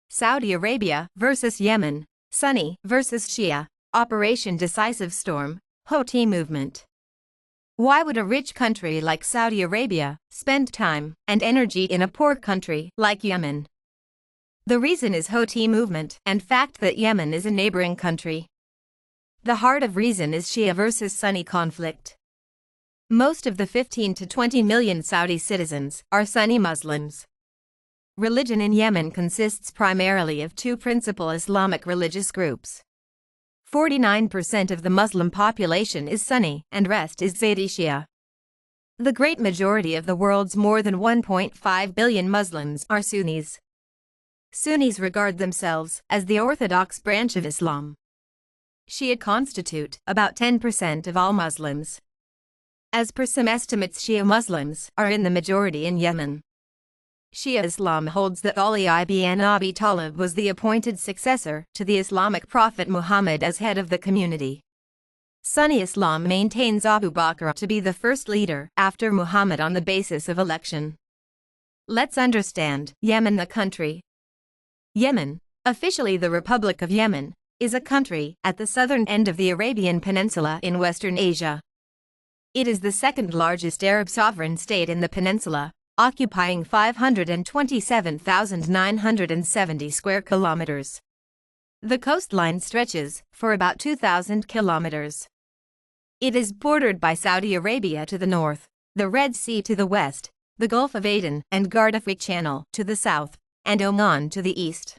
Saudi Arabia versus Yemen, Sunni versus Shia, Operation Decisive Storm, Houthi movement. Why would a rich country like Saudi Arabia spend time and energy in a poor country like Yemen? The reason is Houthi movement and fact that Yemen is a neighboring country. The heart of reason is Shia versus Sunni conflict. Most of the 15 to 20 million Saudi citizens are Sunni Muslims. Religion in Yemen consists primarily of two principal Islamic religious groups. 49% of the Muslim population is Sunni and rest is Zaidi Shia. The great majority of the world's more than 1.5 billion Muslims are Sunnis. Sunnis regard themselves as the orthodox branch of Islam. Shia constitute about 10% of all Muslims. As per some estimates, Shia Muslims are in the majority in Yemen. Shia Islam holds that Ali ibn Abi Talib was the appointed successor to the Islamic prophet Muhammad as head of the community. Sunni Islam maintains Abu Bakr to be the first leader after Muhammad on the basis of election. Let's understand Yemen, the country. Yemen, officially the Republic of Yemen, is a country at the southern end of the Arabian Peninsula in Western Asia. It is the second largest Arab sovereign state in the peninsula, occupying 527,970 square kilometers. The coastline stretches for about 2,000 kilometers. It is bordered by Saudi Arabia to the north, the Red Sea to the west, the Gulf of Aden and Gulf Channel to the south, and Oman to the east.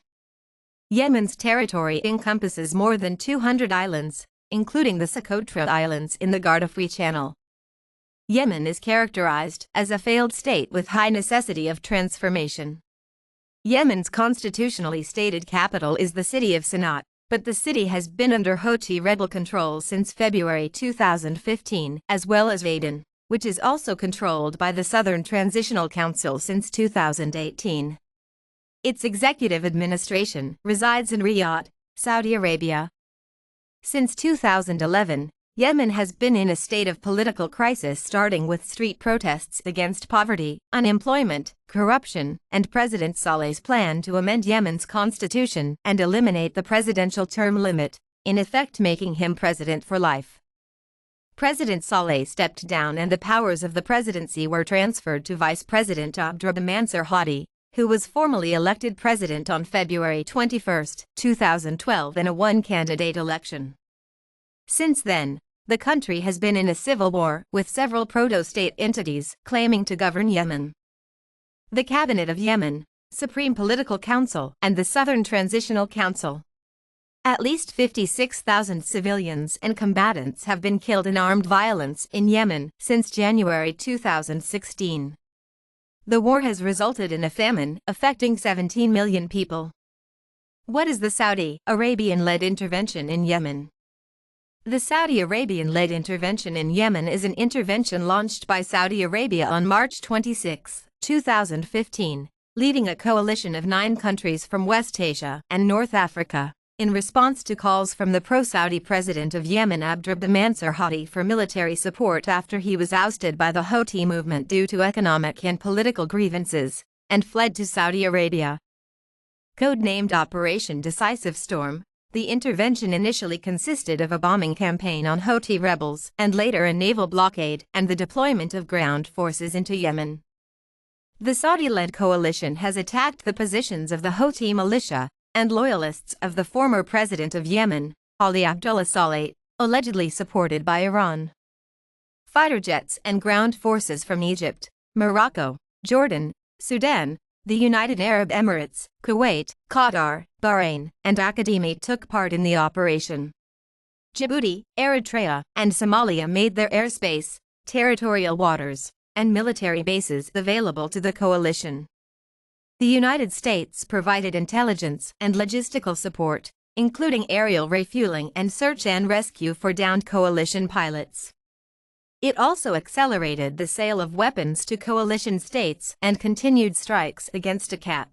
Yemen's territory encompasses more than 200 islands, including the Socotra Islands in the Gulf Channel. Yemen is characterized as a failed state with high necessity of transformation. Yemen's constitutionally stated capital is the city of Sana'a, but the city has been under Houthi rebel control since February 2015, as well as Aden, which is also controlled by the Southern Transitional Council since 2018. Its executive administration resides in Riyadh, Saudi Arabia. Since 2011, Yemen has been in a state of political crisis, starting with street protests against poverty, unemployment, corruption, and President Saleh's plan to amend Yemen's constitution and eliminate the presidential term limit, in effect making him president for life. President Saleh stepped down and the powers of the presidency were transferred to Vice President Abdurrahman Houthi, who was formally elected president on February 21, 2012 in a one-candidate election. Since then, the country has been in a civil war with several proto-state entities claiming to govern Yemen. The Cabinet of Yemen, Supreme Political Council, and the Southern Transitional Council. At least 56,000 civilians and combatants have been killed in armed violence in Yemen since January 2016. The war has resulted in a famine affecting 17 million people. What is the Saudi Arabian-led intervention in Yemen? The Saudi Arabian-led intervention in Yemen is an intervention launched by Saudi Arabia on March 26, 2015, leading a coalition of 9 countries from West Asia and North Africa, in response to calls from the pro-Saudi president of Yemen Abdurrahman Houthi for military support after he was ousted by the Houthi movement due to economic and political grievances, and fled to Saudi Arabia. Codenamed Operation Decisive Storm, the intervention initially consisted of a bombing campaign on Houthi rebels and later a naval blockade and the deployment of ground forces into Yemen. The Saudi-led coalition has attacked the positions of the Houthi militia and loyalists of the former president of Yemen, Ali Abdullah Saleh, allegedly supported by Iran. Fighter jets and ground forces from Egypt, Morocco, Jordan, Sudan, the United Arab Emirates, Kuwait, Qatar, Bahrain, and Academy took part in the operation. Djibouti, Eritrea, and Somalia made their airspace, territorial waters, and military bases available to the coalition. The United States provided intelligence and logistical support, including aerial refueling and search and rescue for downed coalition pilots. It also accelerated the sale of weapons to coalition states and continued strikes against ACAP.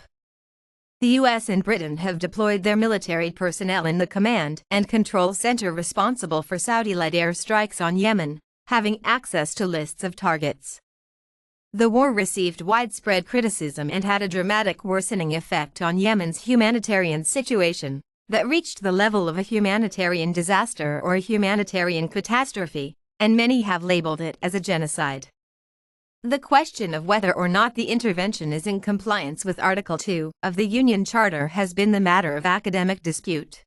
The U.S. and Britain have deployed their military personnel in the command and control center responsible for Saudi-led airstrikes on Yemen, having access to lists of targets. The war received widespread criticism and had a dramatic worsening effect on Yemen's humanitarian situation that reached the level of a humanitarian disaster or a humanitarian catastrophe, and many have labeled it as a genocide. The question of whether or not the intervention is in compliance with Article 2 of the Union Charter has been the matter of academic dispute.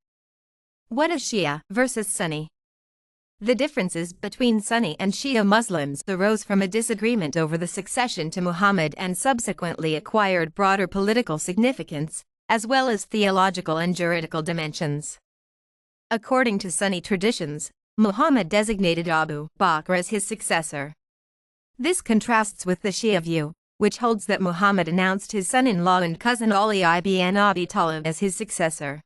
What is Shia versus Sunni? The differences between Sunni and Shia Muslims arose from a disagreement over the succession to Muhammad and subsequently acquired broader political significance, as well as theological and juridical dimensions. According to Sunni traditions, Muhammad designated Abu Bakr as his successor. This contrasts with the Shia view, which holds that Muhammad announced his son-in-law and cousin Ali ibn Abi Talib as his successor.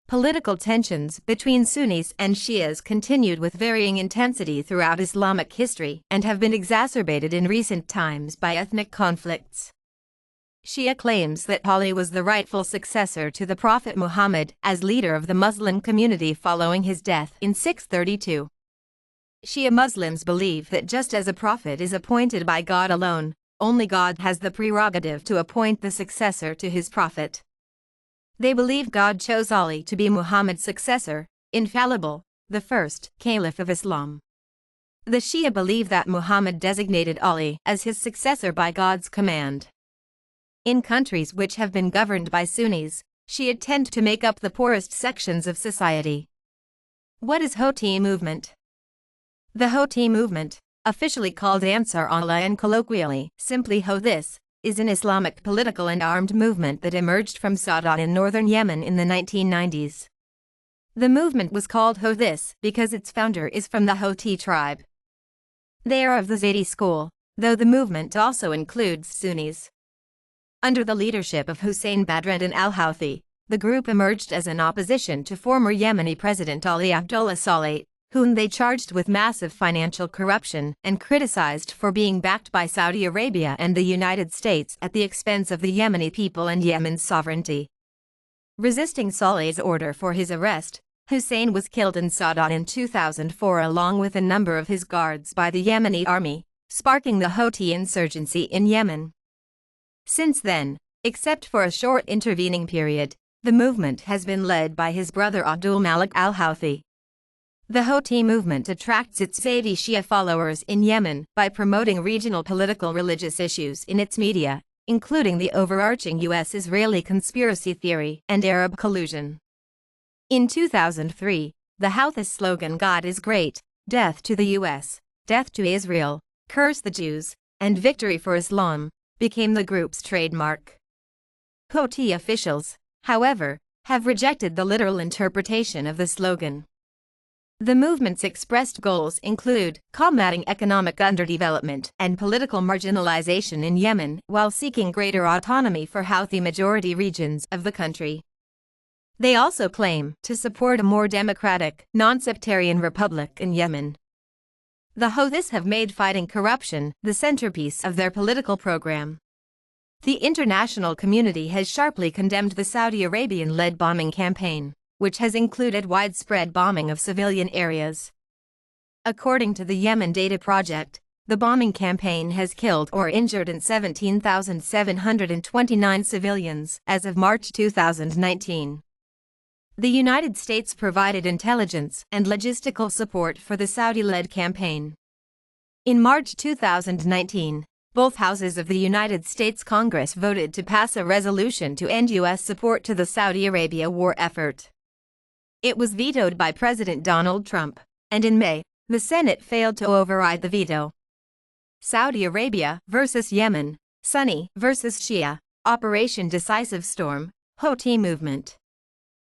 Political tensions between Sunnis and Shias continued with varying intensity throughout Islamic history and have been exacerbated in recent times by ethnic conflicts. Shia claims that Ali was the rightful successor to the Prophet Muhammad as leader of the Muslim community following his death in 632. Shia Muslims believe that just as a prophet is appointed by God alone, only God has the prerogative to appoint the successor to his prophet. They believe God chose Ali to be Muhammad's successor, infallible, the first caliph of Islam. The Shia believe that Muhammad designated Ali as his successor by God's command. In countries which have been governed by Sunnis, Shia tend to make up the poorest sections of society. What is Houthi movement? The Houthi movement, officially called Ansar Allah and colloquially simply Houthis, is an Islamic political and armed movement that emerged from Sa'da in northern Yemen in the 1990s. The movement was called Houthis because its founder is from the Houthi tribe. They are of the Zaidi school, though the movement also includes Sunnis. Under the leadership of Hussein Badreddin al-Houthi, the group emerged as an opposition to former Yemeni President Ali Abdullah Saleh, whom they charged with massive financial corruption and criticized for being backed by Saudi Arabia and the United States at the expense of the Yemeni people and Yemen's sovereignty. Resisting Saleh's order for his arrest, Hussein was killed in Sa'da in 2004 along with a number of his guards by the Yemeni army, sparking the Houthi insurgency in Yemen. Since then, except for a short intervening period, the movement has been led by his brother Abdul Malik al-Houthi. The Houthi movement attracts its Zaidi Shia followers in Yemen by promoting regional political religious issues in its media, including the overarching U.S.-Israeli conspiracy theory and Arab collusion. In 2003, the Houthi slogan "God is great, death to the U.S., death to Israel, curse the Jews, and victory for Islam" became the group's trademark. Houthi officials, however, have rejected the literal interpretation of the slogan. The movement's expressed goals include combating economic underdevelopment and political marginalization in Yemen while seeking greater autonomy for Houthi-majority regions of the country. They also claim to support a more democratic, non-sectarian republic in Yemen. The Houthis have made fighting corruption the centerpiece of their political program. The international community has sharply condemned the Saudi Arabian-led bombing campaign, which has included widespread bombing of civilian areas. According to the Yemen Data Project, the bombing campaign has killed or injured 17,729 civilians as of March 2019. The United States provided intelligence and logistical support for the Saudi-led campaign. In March 2019, both houses of the United States Congress voted to pass a resolution to end U.S. support to the Saudi Arabia war effort. It was vetoed by President Donald Trump, and in May, the Senate failed to override the veto. Saudi Arabia versus Yemen, Sunni versus Shia, Operation Decisive Storm, Houthi movement.